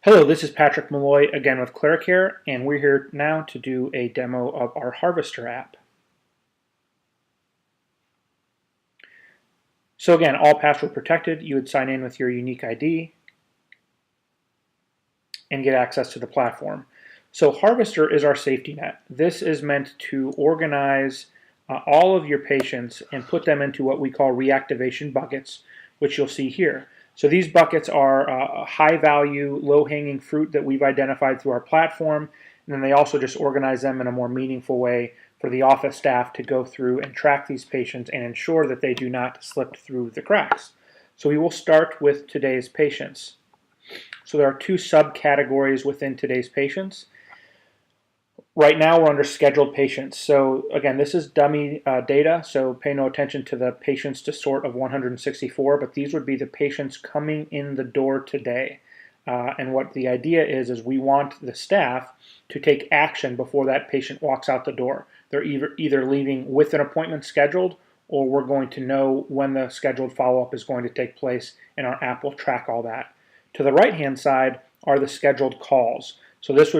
Hello, this is Patrick Malloy again with Claricare, and we're here now to do a demo of our Harvester app. So again, all password protected. You would sign in with your unique ID and get access to the platform. So Harvester is our safety net. This is meant to organize all of your patients and put them into what we call reactivation buckets, which you'll see here. So these buckets are high value, low hanging fruit that we've identified through our platform, and then they also just organize them in a more meaningful way for the office staff to go through and track these patients and ensure that they do not slip through the cracks. So we will start with today's patients. So there are two subcategories within today's patients. Right now we're under scheduled patients. So again, this is dummy data, so pay no attention to the patients to sort of 164, but these would be the patients coming in the door today. And what the idea is we want the staff to take action before that patient walks out the door. They're either leaving with an appointment scheduled, or we're going to know when the scheduled follow-up is going to take place, and our app will track all that. To the right-hand side are the scheduled calls. So this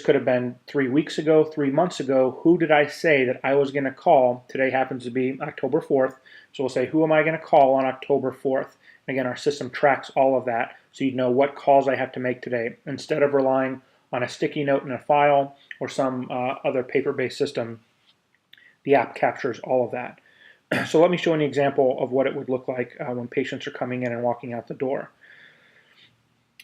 could have been 3 weeks ago, 3 months ago. Who did I say that I was going to call? Today happens to be October 4th. So we'll say, who am I going to call on October 4th? Again, our system tracks all of that, so you know what calls I have to make today. Instead of relying on a sticky note in a file or some other paper-based system, the app captures all of that. So let me show an example of what it would look like when patients are coming in and walking out the door.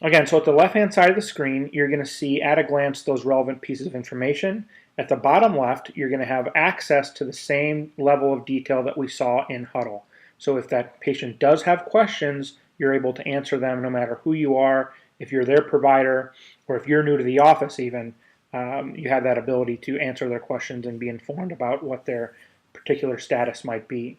Again, so at the left-hand side of the screen, you're going to see at a glance those relevant pieces of information. At the bottom left, you're going to have access to the same level of detail that we saw in Huddle. So if that patient does have questions, you're able to answer them no matter who you are, if you're their provider, or if you're new to the office even, you have that ability to answer their questions and be informed about what their particular status might be.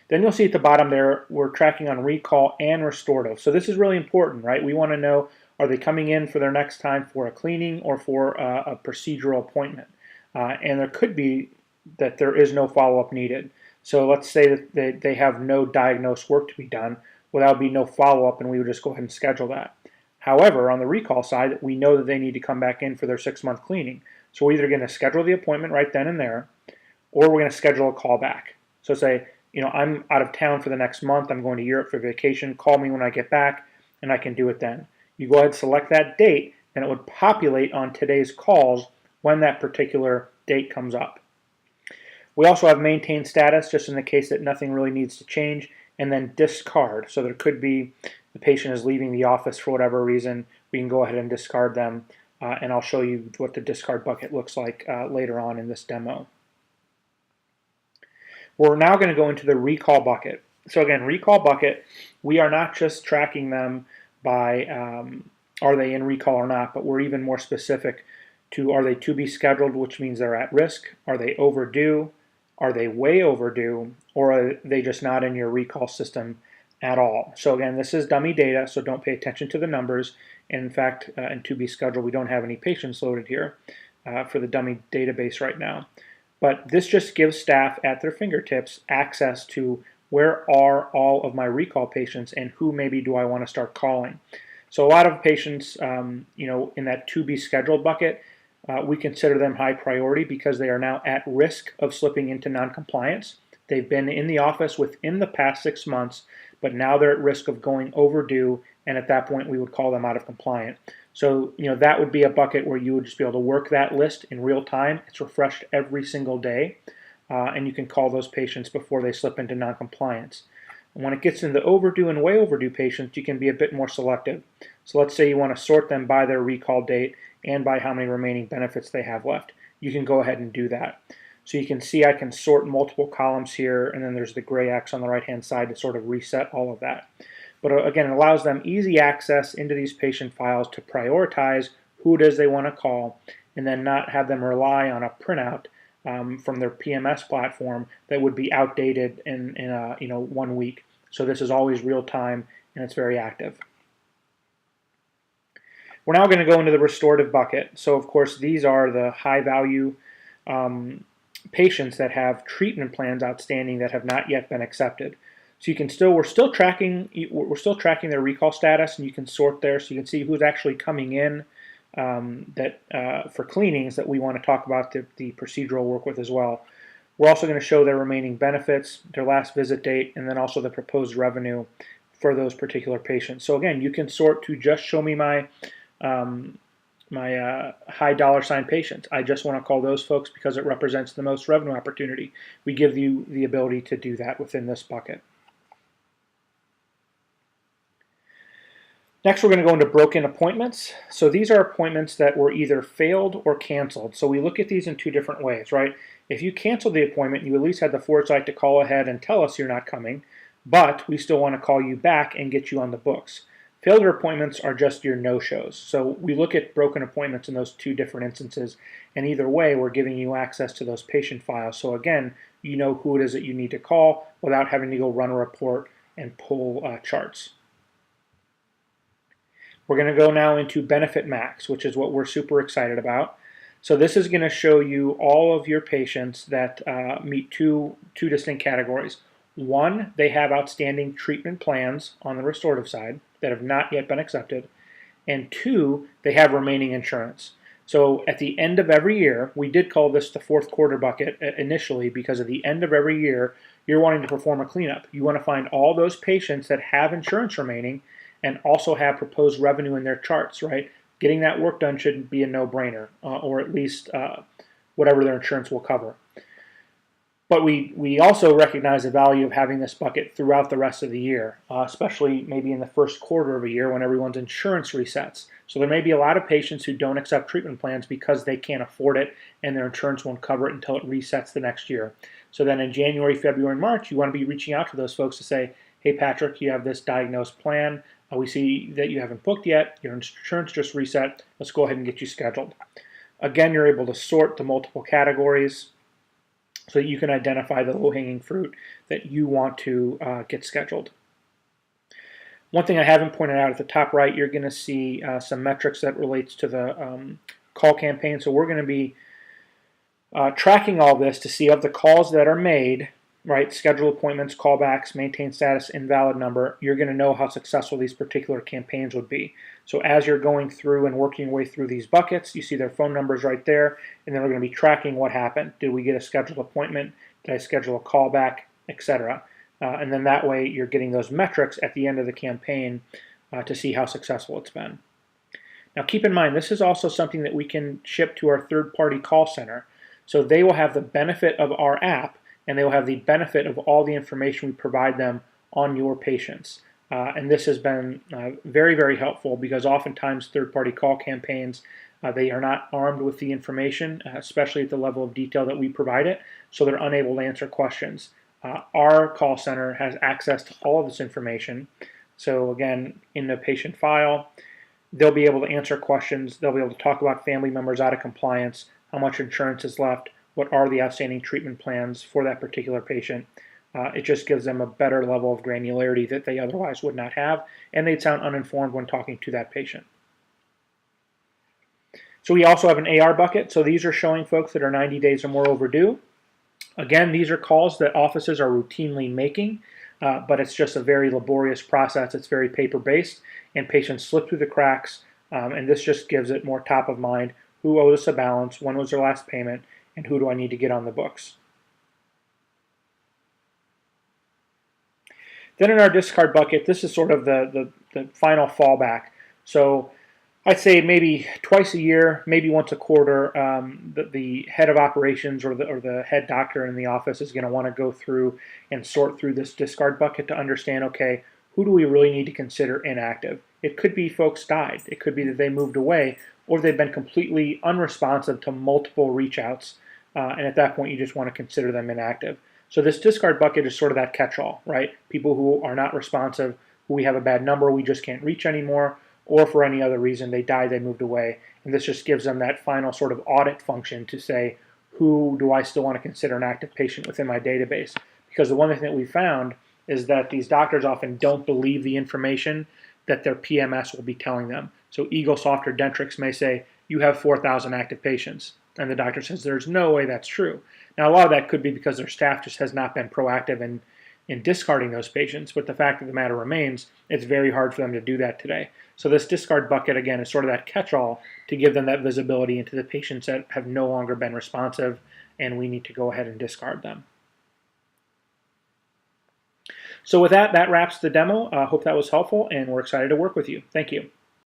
Then you'll see at the bottom there, we're tracking on recall and restorative. So this is really important, right? We want to know, are they coming in for their next time for a cleaning or for a procedural appointment? And there could be that there is no follow-up needed. So let's say that they have no diagnosed work to be done. Well, that would be no follow-up, and we would just go ahead and schedule that. However, on the recall side, we know that they need to come back in for their 6-month cleaning. So we're either going to schedule the appointment right then and there, or we're going to schedule a call back. So say, I'm out of town for the next month. I'm going to Europe for vacation. Call me when I get back, and I can do it then. You go ahead and select that date, and it would populate on today's calls when that particular date comes up. We also have maintain status, just in the case that nothing really needs to change, and then discard. So there could be the patient is leaving the office for whatever reason. We can go ahead and discard them, and I'll show you what the discard bucket looks like later on in this demo. We're now going to go into the recall bucket. So again, recall bucket, we are not just tracking them by are they in recall or not, but we're even more specific to are they to be scheduled, which means they're at risk, are they overdue, are they way overdue, or are they just not in your recall system at all. So again, this is dummy data, so don't pay attention to the numbers. In fact, in to be scheduled, we don't have any patients loaded here for the dummy database right now. But this just gives staff at their fingertips access to where are all of my recall patients and who maybe do I want to start calling. So a lot of patients, in that to be scheduled bucket, we consider them high priority because they are now at risk of slipping into noncompliance. They've been in the office within the past 6 months, but now they're at risk of going overdue, and at that point we would call them out of compliance. So, that would be a bucket where you would just be able to work that list in real time. It's refreshed every single day, and you can call those patients before they slip into noncompliance. And when it gets into overdue and way overdue patients, you can be a bit more selective. So let's say you want to sort them by their recall date and by how many remaining benefits they have left. You can go ahead and do that. So you can see I can sort multiple columns here, and then there's the gray X on the right-hand side to sort of reset all of that. But again, it allows them easy access into these patient files to prioritize who it is they want to call, and then not have them rely on a printout from their PMS platform that would be outdated in 1 week. So this is always real time, and it's very active. We're now going to go into the restorative bucket. So of course, these are the high value patients that have treatment plans outstanding that have not yet been accepted. So we're still tracking their recall status, and you can sort there, so you can see who's actually coming in for cleanings that we want to talk about the procedural work with as well. We're also going to show their remaining benefits, their last visit date, and then also the proposed revenue for those particular patients. So again, you can sort to just show me my high dollar sign patients. I just want to call those folks because it represents the most revenue opportunity. We give you the ability to do that within this bucket. Next, we're going to go into broken appointments. So these are appointments that were either failed or canceled. So we look at these in two different ways, right? If you cancel the appointment, you at least had the foresight to call ahead and tell us you're not coming, but we still want to call you back and get you on the books. Failure appointments are just your no-shows. So we look at broken appointments in those two different instances, and either way, we're giving you access to those patient files. So again, you know who it is that you need to call without having to go run a report and pull charts. We're going to go now into Benefit Max, which is what we're super excited about. So this is going to show you all of your patients that meet two distinct categories. One, they have outstanding treatment plans on the restorative side that have not yet been accepted. And two, they have remaining insurance. So at the end of every year, we did call this the fourth quarter bucket initially because at the end of every year, you're wanting to perform a cleanup. You want to find all those patients that have insurance remaining and also have proposed revenue in their charts, right? Getting that work done should be a no-brainer, or at least whatever their insurance will cover. But we also recognize the value of having this bucket throughout the rest of the year, especially maybe in the first quarter of a year when everyone's insurance resets. So there may be a lot of patients who don't accept treatment plans because they can't afford it and their insurance won't cover it until it resets the next year. So then in January, February, and March, you want to be reaching out to those folks to say, hey, Patrick, you have this diagnosed plan. We see that you haven't booked yet. Your insurance just reset. Let's go ahead and get you scheduled. Again, you're able to sort the multiple categories so that you can identify the low-hanging fruit that you want to get scheduled. One thing I haven't pointed out at the top right, you're going to see some metrics that relates to the call campaign. So we're going to be tracking all this to see of the calls that are made, right, schedule appointments, callbacks, maintain status, invalid number, you're going to know how successful these particular campaigns would be. So as you're going through and working your way through these buckets, you see their phone numbers right there, and then we're going to be tracking what happened. Did we get a scheduled appointment? Did I schedule a callback, etc.? And then that way you're getting those metrics at the end of the campaign to see how successful it's been. Now keep in mind, this is also something that we can ship to our third-party call center. So they will have the benefit of our app, and they will have the benefit of all the information we provide them on your patients. And this has been very, very helpful because oftentimes third-party call campaigns, they are not armed with the information, especially at the level of detail that we provide it, so they're unable to answer questions. Our call center has access to all of this information. So again, in the patient file, they'll be able to answer questions. They'll be able to talk about family members out of compliance, how much insurance is left, what are the outstanding treatment plans for that particular patient. It just gives them a better level of granularity that they otherwise would not have, and they'd sound uninformed when talking to that patient. So we also have an AR bucket. So these are showing folks that are 90 days or more overdue. Again, these are calls that offices are routinely making, but it's just a very laborious process. It's very paper-based, and patients slip through the cracks, and this just gives it more top of mind. Who owed us a balance? When was their last payment? And who do I need to get on the books? Then in our discard bucket, this is sort of the final fallback. So I'd say maybe twice a year, maybe once a quarter, the head of operations or the head doctor in the office is going to want to go through and sort through this discard bucket to understand, okay, who do we really need to consider inactive? It could be folks died. It could be that they moved away, or they've been completely unresponsive to multiple reach outs. And at that point, you just want to consider them inactive. So this discard bucket is sort of that catch-all, right? People who are not responsive, who we have a bad number, we just can't reach anymore, or for any other reason, they died, they moved away. And this just gives them that final sort of audit function to say, who do I still want to consider an active patient within my database? Because the one thing that we found is that these doctors often don't believe the information that their PMS will be telling them. So Eaglesoft or Dentrix may say, you have 4,000 active patients. And the doctor says, there's no way that's true. Now, a lot of that could be because their staff just has not been proactive in in discarding those patients, but the fact of the matter remains, it's very hard for them to do that today. So this discard bucket, again, is sort of that catch-all to give them that visibility into the patients that have no longer been responsive, and we need to go ahead and discard them. So with that, that wraps the demo. Hope that was helpful, and we're excited to work with you. Thank you.